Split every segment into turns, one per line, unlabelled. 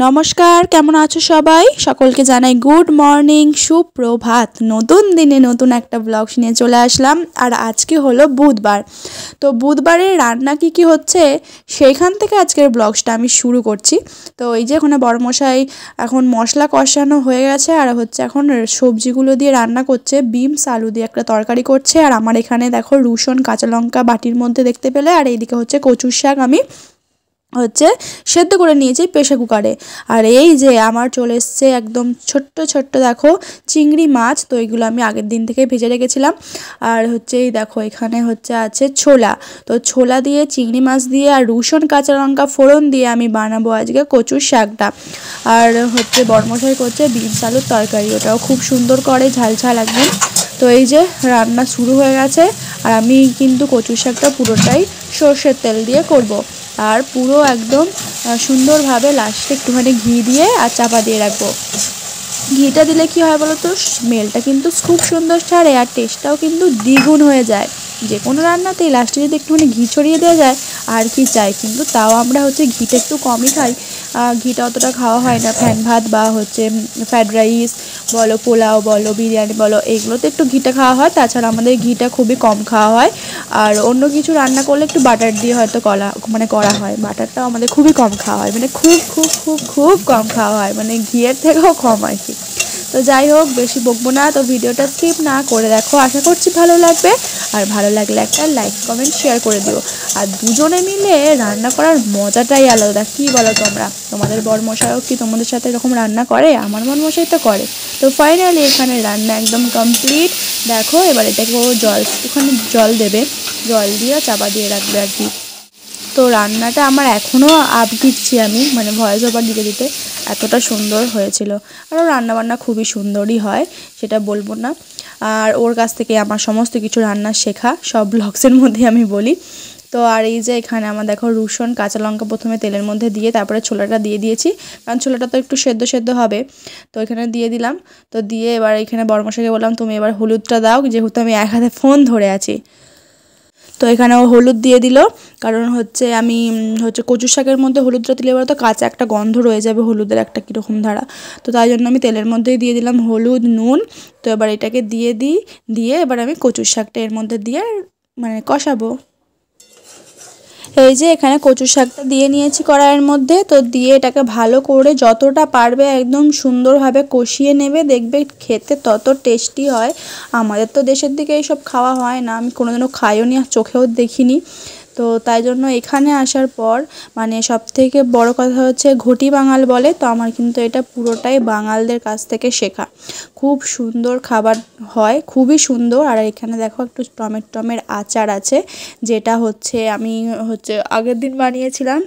নমস্কার, কেমন আছো সবাই? সকলকে জানাই গুড মর্নিং, সুপ্রভাত। নতুন দিনে নতুন একটা ব্লগ নিয়ে চলে আসলাম। আর আজকে হলো বুধবার। তো বুধবারের রান্না কি হচ্ছে সেইখান থেকে আজকের ব্লগটা আমি শুরু করছি। তো এই যে ওখানে বড়মশাই এখন মশলা কষানো হয়ে গেছে আর হচ্ছে এখন সবজিগুলো দিয়ে রান্না করছে। বিনস আলু দিয়ে একটা তরকারি করছে। আর আমার এখানে দেখো রসুন কাঁচা লঙ্কা বাটির মধ্যে দেখতে পেলে। আর এইদিকে হচ্ছে কচুর শাক আমি সেদ্ধ করে নিয়েছি প্রেসার কুকারে। আর এই যে আমার চলে এসছে একদম ছোট্ট ছোট্ট দেখো চিংড়ি মাছ। তো এইগুলো আমি আগের দিন থেকে ভেজে রেখেছিলাম। আর হচ্ছে এই দেখো এখানে হচ্ছে আছে ছোলা। তো ছোলা দিয়ে চিংড়ি মাছ দিয়ে আর রসুন কাঁচা লঙ্কা ফোড়ন দিয়ে আমি বানাবো আজকে কচুর শাকটা। আর হচ্ছে বড়মশাই করছে বিনস আলুর তরকারি, ওটাও খুব সুন্দর করে ঝাল ঝাল একদম। তো এই যে রান্না শুরু হয়ে গেছে। আর আমি কিন্তু কচুর শাকটা পুরোটাই সর্ষের তেল দিয়ে করব। আর পুরো একদম সুন্দরভাবে লাস্টে একটুখানি ঘি দিয়ে আর চাপা দিয়ে রাখবো। ঘিটা দিলে কি হয় বলো তো, স্মেলটা কিন্তু খুব সুন্দর ছাড়ে আর টেস্টটাও কিন্তু দ্বিগুণ হয়ে যায়। যে কোনো রান্নাতেই লাস্টে যদি একটুখানি ঘি ছড়িয়ে দেওয়া যায় আর কি চাই। কিন্তু তাও আমরা হচ্ছে ঘিটা একটু কমই খাই। ঘিটা অতটা খাওয়া হয় না। ফ্যান ভাত বা হচ্ছে ফ্রায়েড রাইস বলো, পোলাও বলো, বিরিয়ানি বলো, এইগুলোতে একটু ঘিটা খাওয়া হয়। তাছাড়া আমাদের ঘিটা খুবই কম খাওয়া হয়। আর অন্য কিছু রান্না করলে একটু বাটার দিয়ে হয়তো করা হয়। বাটারটাও আমাদের খুবই কম খাওয়া হয়, মানে খুব খুব খুব খুব কম খাওয়া হয়, মানে ঘিয়ের থেকেও কম আর কি। তো যাই হোক, বেশি বকবো না, তো ভিডিওটা স্কিপ না করে দেখো, আশা করছি ভালো লাগবে। আর ভালো লাগলে একটা লাইক কমেন্ট শেয়ার করে দিও। আর দুজনে মিলে রান্না করার মজাটাই আলাদা, কি বলো তোমরা? তোমাদের বরমশাইও কি তোমাদের সাথে এরকম রান্না করে? আমার বরমশাই তো করে। তো ফাইনালি এখানে রান্না একদম কমপ্লিট। দেখো এবার এটাকে ও একটুখানি জল দেবে, জল দিয়ে চাপা দিয়ে রাখবে আর কি। তো রান্নাটা আমার এখনও দিচ্ছি আমি, মানে ভয়েস ওভার দিতে দিতে, এতটা সুন্দর হয়েছিল। আর রান্নাবান্না খুবই সুন্দরই হয়, সেটা বলবো না। আর ওর কাছ থেকে আমার সমস্ত কিছু রান্না শেখা, সব ব্লগসের মধ্যে আমি বলি। তো আর এই যে এখানে আমার দেখো রসুন কাঁচা লঙ্কা প্রথমে তেলের মধ্যে দিয়ে তারপরে ছোলাটা দিয়ে দিয়েছি, কারণ ছোলাটা তো একটু সেদ্ধ সেদ্ধ হবে। তো এখানে দিয়ে দিলাম। তো দিয়ে এবার এখানে বড়মশাইকে বললাম তুমি এবার হলুদটা দাও, যেহেতু আমি এক হাতে ফোন ধরে আছি। তো এখানে ও হলুদ দিয়ে দিল, কারণ হচ্ছে আমি হচ্ছে কচু শাকের মধ্যে হলুদটা দিলে এবার তো কাঁচা একটা গন্ধ রয়ে যাবে, হলুদের একটা কীরকম ধারা। তো তাই জন্য আমি তেলের মধ্যেই দিয়ে দিলাম হলুদ নুন। তো এবার এটাকে দিয়ে এবার আমি কচুর শাকটা এর মধ্যে দিয়ে মানে কষাবো। এই যে এখানে কচু শাকটা দিয়ে নিয়েছি কড়াইয়ের মধ্যে। তো দিয়ে এটাকে ভালো করে যতটা পারবে একদম সুন্দরভাবে কষিয়ে নেবে, দেখবে খেতে তত টেস্টি হয়। আমাদের তো দেশের দিকে এইসব খাওয়া হয় না, আমি কোনোদিনও খাইও নি আর চোখেও দেখিনি। তো তাই জন্য এখানে আসার পর মানে সবথেকে বড় কথা হচ্ছে ঘটি বাঙাল বলে, তো আমার কিন্তু এটা পুরোটাই বাঙালদের কাছ থেকে শেখা। খুব সুন্দর খাবার হয়, খুবই সুন্দর। আর এখানে দেখো একটু টমেটোর আচার আছে, যেটা হচ্ছে আমি হচ্ছে আগের দিন বানিয়েছিলাম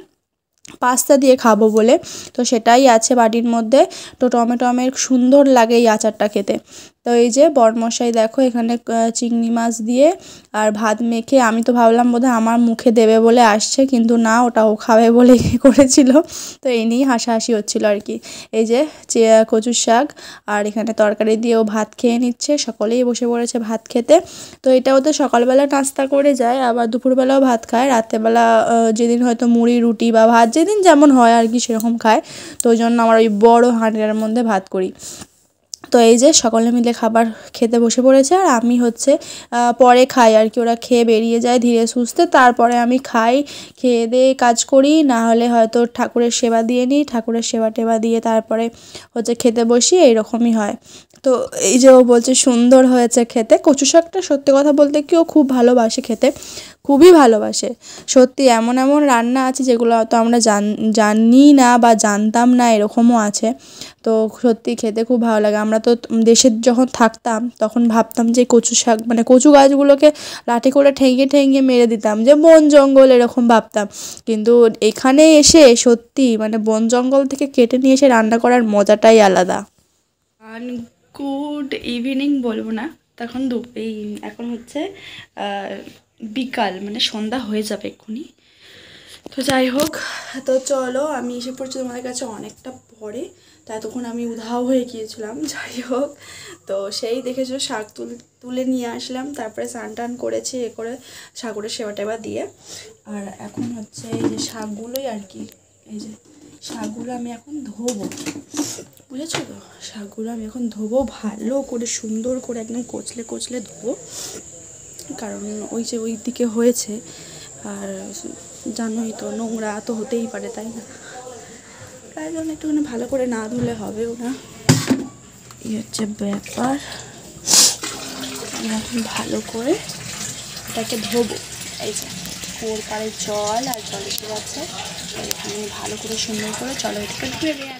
পাস্তা দিয়ে খাবো বলে। তো সেটাই আছে বাটির মধ্যে। তো টমেটোমের সুন্দর লাগে এই আচারটা খেতে। তো এই যে বরমশাই দেখো এখানে চিংড়ি মাছ দিয়ে আর ভাত মেখে, আমি তো ভাবলাম বোধহয় আমার মুখে দেবে বলে আসছে, কিন্তু না, ওটা ও খাবে বলে করেছিল। তো এই নিয়েই হাসাহাসি হচ্ছিল আর কি। এই যে কচুর শাক আর এখানে তরকারি দিয়েও ভাত খেয়ে নিচ্ছে, সকলেই বসে পড়েছে ভাত খেতে। তো এটা ওদের সকালবেলা নাস্তা করে যায়, আবার দুপুরবেলাও ভাত খায়, রাত্রেবেলা যেদিন হয়তো মুড়ি রুটি বা ভাত যেদিন যেমন হয় আর কি সেরকম খায়। তো ওই জন্য আমার ওই বড় হাঁড়িটার মধ্যে ভাত করি। তো এই যে সকলে মিলে খাবার খেতে বসে পড়েছে আর আমি হচ্ছে পরে খাই আর কি, ওরা খেয়ে বেরিয়ে যায় ধীরে সুস্থে, তারপরে আমি খাই। খেয়ে দিয়ে কাজ করি, না হলে হয়তো ঠাকুরের সেবা দিয়ে নিই, ঠাকুরের সেবা টেবা দিয়ে তারপরে হচ্ছে খেতে বসি, এইরকমই হয়। তো এই যে ও বলছে সুন্দর হয়েছে খেতে। কচু শাকটা সত্যি কথা বলতে কি ও খুব ভালোবাসে খেতে, খুবই ভালোবাসে। সত্যি এমন এমন রান্না আছে যেগুলো হয়তো আমরা জানি না বা জানতাম না, এরকমও আছে। তো সত্যি খেতে খুব ভালো লাগে। আমরা তো দেশে যখন থাকতাম তখন ভাবতাম যে কচু শাক মানে কচু গাছগুলোকে লাঠি করে ঠেঙিয়ে ঠেঙিয়ে মেরে দিতাম, যে বন জঙ্গল এরকম ভাবতাম। কিন্তু এখানে এসে সত্যি মানে বন জঙ্গল থেকে কেটে নিয়ে এসে রান্না করার মজাটাই আলাদা। আর গুড ইভিনিং বলবো না, তখন এই এখন হচ্ছে বিকাল, মানে সন্ধ্যা হয়ে যাবে এক্ষুনি। তো যাই হোক, তো চলো আমি এসে পড়ছি তোমাদের কাছে অনেকটা পরে, তা এতক্ষণ আমি উধাও হয়ে গিয়েছিলাম। যাই হোক, তো সেই দেখেছো শাক তুলে নিয়ে আসলাম, তারপরে স্নান টান করেছি এ করে ঠাকুরের সেবা টেবা দিয়ে। আর এখন হচ্ছে এই যে শাকগুলোই আর কি, এই যে শাকগুলো আমি এখন ধোবো, বুঝেছো তো? শাকগুলো আমি এখন ধোবো ভালো করে, সুন্দর করে একদম কচলে কচলে ধোবো, কারণ ওই যে ওই দিকে হয়েছে, আর জানোই তো নোংরা তো হতেই পারে, তাই না? তাই জন্য একটুখানি ভালো করে না ধুলে হবেও না, এই হচ্ছে ব্যাপার। এখন ভালো করে এটাকে ধোবো। এই যে কুয়োর পাড়ে জল আর জল এসে যাচ্ছে, এখানে ভালো করে সুন্দর করে জল এটাকে ধুয়ে দেওয়া।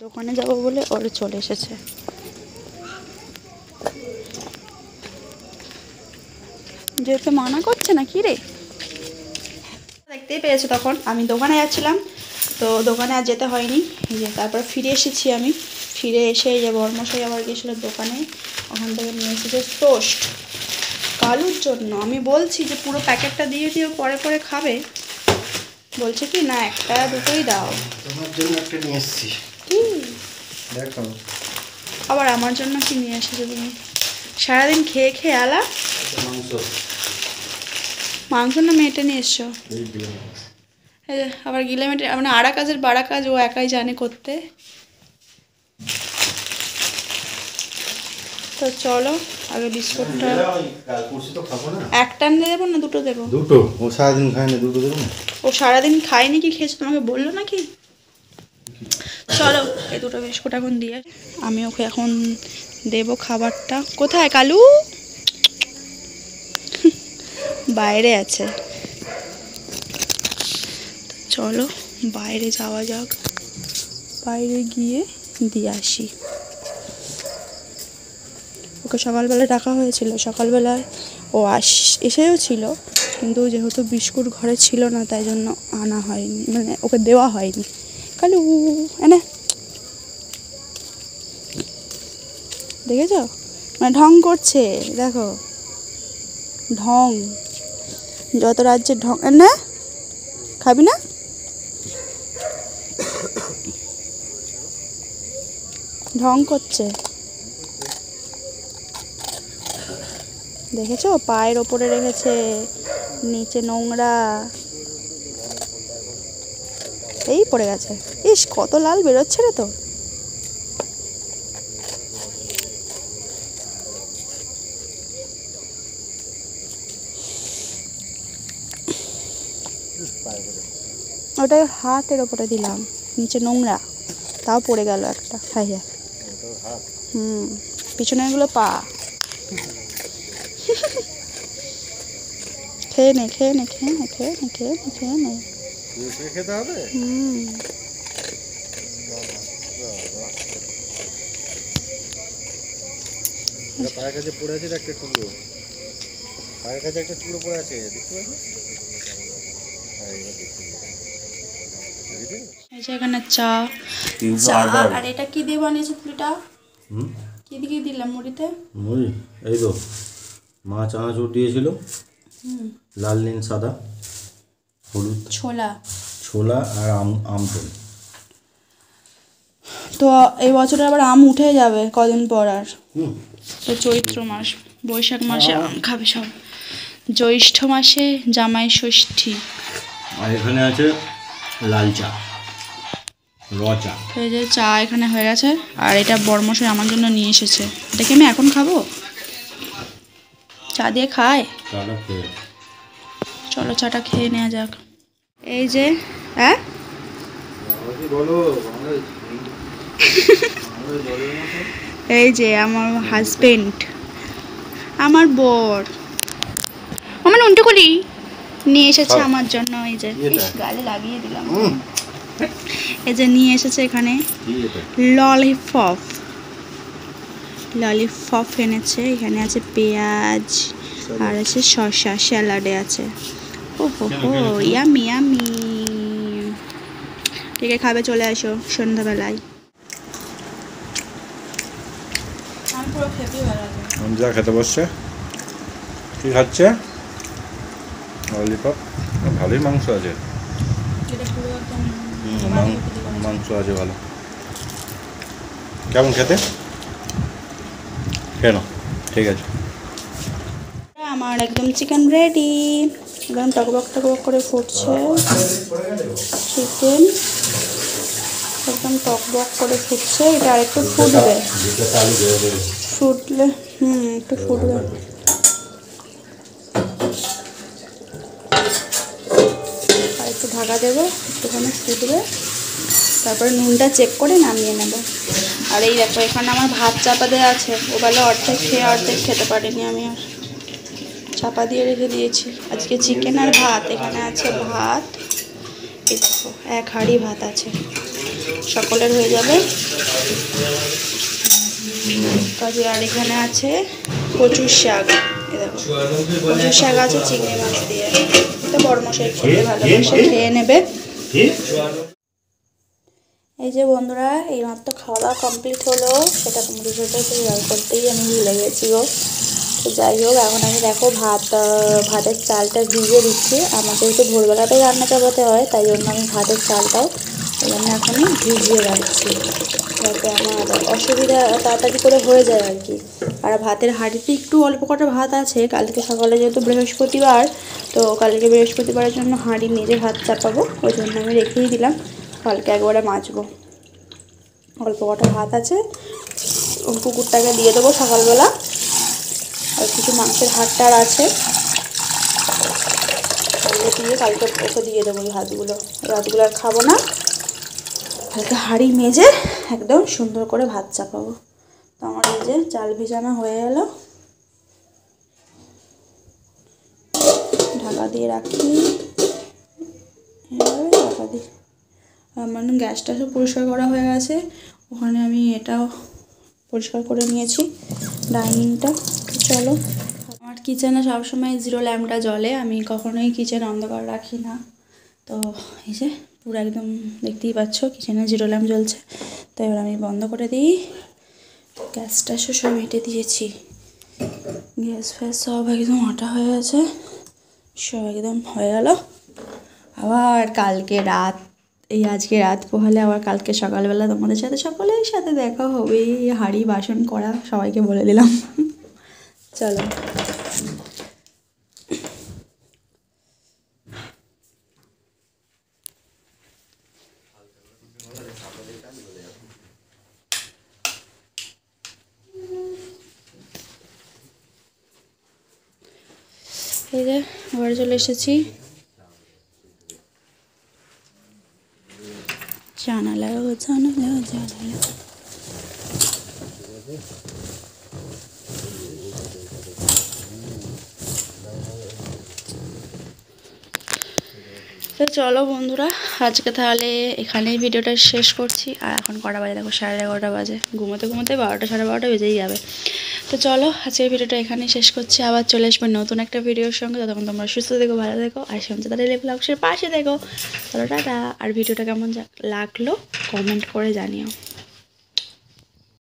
দোকানে যাব বলে ওর চলে এসেছে। যেতে মানা করছে না কি রে? দেখতেই পেয়েছো, তখন আমি দোকানে যাচ্ছিলাম, তো দোকানে আর যেতে হয়নি। এই যে তারপর ফিরে এসেছি আমি, ফিরে এসে এই যে বর্মশাই আবার গিয়েছিলো দোকানে, ওখান থেকে নিয়ে এসেছে টোস্ট কালুর জন্য। আমি বলছি যে পুরো প্যাকেটটা দিয়ে দিও, পরে পরে খাবে। বলছে কি না একটা দুটোই দাও।
তোমার জন্য একটা নিয়ে এসেছি।
কি
দেখো,
আবার আমার জন্য কি নিয়ে এসেছো তুমি? সারাদিন খেয়ে খেয়ে আলা।
মাংস।
মাংস না মেটে নিয়ে এসছো? এই যে আবার গিলে মেটে, মানে আড়া কাজের বাড়া কাজ ও একাই জানে করতে। তো চলো আগে বিস্কুটটা একটা আনলে দেবো না দুটো দেবো?
দুটো। ও সারাদিন খায় না, দুটো দেবো না?
ও সারাদিন খায়নি কি খেয়েছো তোমাকে বললো নাকি? চলো এই দুটো বিস্কুট এখন দিয়ে আমি ওকে এখন দেবো খাবারটা। কোথায় কালু? বাইরে আছে। চলো বাইরে যাওয়া যাক, বাইরে গিয়ে দিয়ে আসি। ওকে সকালবেলা ডাকা হয়েছিল, সকালবেলায় ও এসেও ছিল, কিন্তু যেহেতু বিস্কুট ঘরে ছিল না তাই জন্য আনা হয়নি, মানে ওকে দেওয়া হয়নি। কালু এনে দেখেছ, মানে ঢং করছে, দেখো ঢং, যত রাজ্যের ঢং। না খাবি না? ঢং করছে। দেখেছো পায়ের ওপরে রেখেছে, নিচে নোংরা, এই পড়ে গেছে। ইস কত লাল বেরোচ্ছে রে তো। ওটা হাতের ওপরে দিলাম, নিচে নোংরা, তাও পড়ে গেল একটা। হ্যাঁ হ্যাঁ, পিছনেরগুলো পা। খেয়ে নে খেয়ে নে খেয়ে নে খেয়ে নে খেয়ে নে খেয়ে নে।
খেতে হবে। পায়ের কাছে পড়ে আছে একটা টুকরো, পায়ের কাছে একটা টুকরো পড়ে আছে, দেখতে পাচ্ছ?
এই যে এখানে চা, আর এটা কি দিয়ে বানিয়েছে পুরিটা? কি দিয়ে দিলাম মুড়িতে?
মুড়ি এই তো মা চানাচুর দিয়েছিল, লাল নীল সাদা হলুদ, ছোলা আর আমতল।
তো এই বছরে আবার আম উঠে যাবে কদিন পর। আর তো চৈত্র মাস, বৈশাখ মাসে আম খাবে সব, জ্যৈষ্ঠ মাসে জামাই ষষ্ঠী।
আর এখানে আছে লাল চা, র চা।
এই যে চা এখানে হয়ে গেছে, আর এটা বড়মশাই আমার জন্য নিয়ে এসেছে। এটা কি আমি এখন খাবো? চা দিয়ে খায়? চলো চাটা খেয়ে নেওয়া যাক। এই যে হ্যাঁ এই যে আমার হাজবেন্ড, আমার বর, আমার উল্টো করি নিয়ে এসেছে আমার জন্য। এই যে গালে লাগিয়ে দিলাম। এই যে নিয়ে এসেছে এখানে ললিপপ, ললিপপ এনেছে। এখানে আছে পেঁয়াজ আর আছে শসা, স্যালাডে আছে। ও হো হো, ইয়ামি ইয়ামি। ঠিক আছে খাবে, চলে আসো সন্ধ্যাবেলায়।
যা খেতে বসছে, কি খাচ্ছে? ললিপপ। ভালোই মাংস আছে, মাংস আছে ভালো। কেমন খেতে? কেন? ঠিক আছে।
আমার একদম চিকেন রেডি, একদম টকবক টকবক করে ফুটছে চিকেন, একদম টকবক করে ফুটছে। এটা আরেকটু ফুটবে, ফুটলে একটু ফুটবে। আর একটু ঢাকা দেবো, একটুখানি ফুটবে, তারপরে নুনটা চেক করে নামিয়ে নেব। আর এই দেখো এখানে আমার ভাত চাপা দেওয়া আছে, ওবেলা অর্ধেক খেয়ে অর্ধেক খেতে পারিনি আমি, আর চাপা দিয়ে রেখে দিয়েছি। আজকে চিকেন আর ভাত, এখানে আছে ভাত, এই দেখো এক হাঁড়ি ভাত আছে, সকলের হয়ে যাবে কাজে। আর এখানে আছে কচুর শাক, এই দেখো কচুর শাক আছে চিংড়ি মাছ দিয়ে। এটা বড়মশাই খেতে ভালোবাসে, খেয়ে নেবে। এই যে বন্ধুরা, এইমাত্র খাওয়া দাওয়া কমপ্লিট হলো, সেটা তোমাদের সাথে শেয়ার করতেই আমি ভুলে গেছি গো। তো যাই হোক, এখন আমি দেখো ভাতের চালটা ভিজিয়ে দিচ্ছি। আমার যেহেতু ভোরবেলাটাই রান্না চাপাতে হয়, তাই জন্য আমি ভাতের চালটাও ওই জন্য এখনই ভিজিয়ে রাখছি, যাতে আমার অসুবিধা তাড়াতাড়ি করে হয়ে যায় আর কি। আর ভাতের হাঁড়িতে একটু অল্প কটা ভাত আছে, কালকে সকালে যেহেতু বৃহস্পতিবার, তো কালকে বৃহস্পতিবারের জন্য হাঁড়ি নিজে ভাত চাপাবো, ওই জন্য আমি রেখেই দিলাম, কালকে একবারে মাজবো। অল্প কটা ভাত আছে, কুকুরটাকে দিয়ে দেবো সকালবেলা। আর কিছু মাংসের হাড়টার আছে, ওগুলো দিয়ে কালকে ওকে দিয়ে দেবো। এই ভাতগুলো আর খাবো না, কালকে হাঁড়ি মেজে একদম সুন্দর করে ভাত চাপাবো। তো আমার এই যে চাল ভিজানো হয়ে গেল, ঢাকা দিয়ে রাখি, এভাবে ঢাকা দিই। আমার গ্যাসটা সব পরিষ্কার করা হয়ে গেছে, ওখানে আমি এটাও পরিষ্কার করে নিয়েছি, ডাইনিংটা। চলো, আমার কিচেনে সবসময় 0 ল্যাম্পটা জ্বলে, আমি কখনোই কিচেন অন্ধকার রাখি না। তো এই যে পুরো একদম দেখতেই পাচ্ছ কিচেনে 0 ল্যাম্প জ্বলছে। তো এবার আমি বন্ধ করে দিই, গ্যাসটা সব হেঁটে দিয়েছি, গ্যাস ফ্যাস সব একদম আটা হয়ে গেছে, সব একদম হয়ে গেল। আবার কালকে রাত, এই আজকে রাত পোহালে আবার কালকে সকালবেলা তোমাদের সাথে সকলের সাথে দেখা হবে। হাঁড়ি বাসন করা সবাইকে বলে দিলাম। চলো। এই যে ঘরে চলে এসেছি, জানালাও জানালা জানালা। তো চলো বন্ধুরা, আজকে তাহলে এখানেই ভিডিওটা শেষ করছি। আর এখন কটা বাজে দেখো, 11:30 বাজে। ঘুমোতে ঘুমোতে 12টা 12:30 বেজেই যাবে। তো চলো আজকের ভিডিওটা এখানেই শেষ করছি। আবার চলে আসবে নতুন একটা ভিডিওর সঙ্গে। ততক্ষণ তোমরা সুস্থ থেকো, ভালো থেকো, আর সঞ্চিতা ডেইলি ব্লগসের পাশে থেকো। চলো টাটা। আর ভিডিওটা কেমন লাগলো কমেন্ট করে জানিও।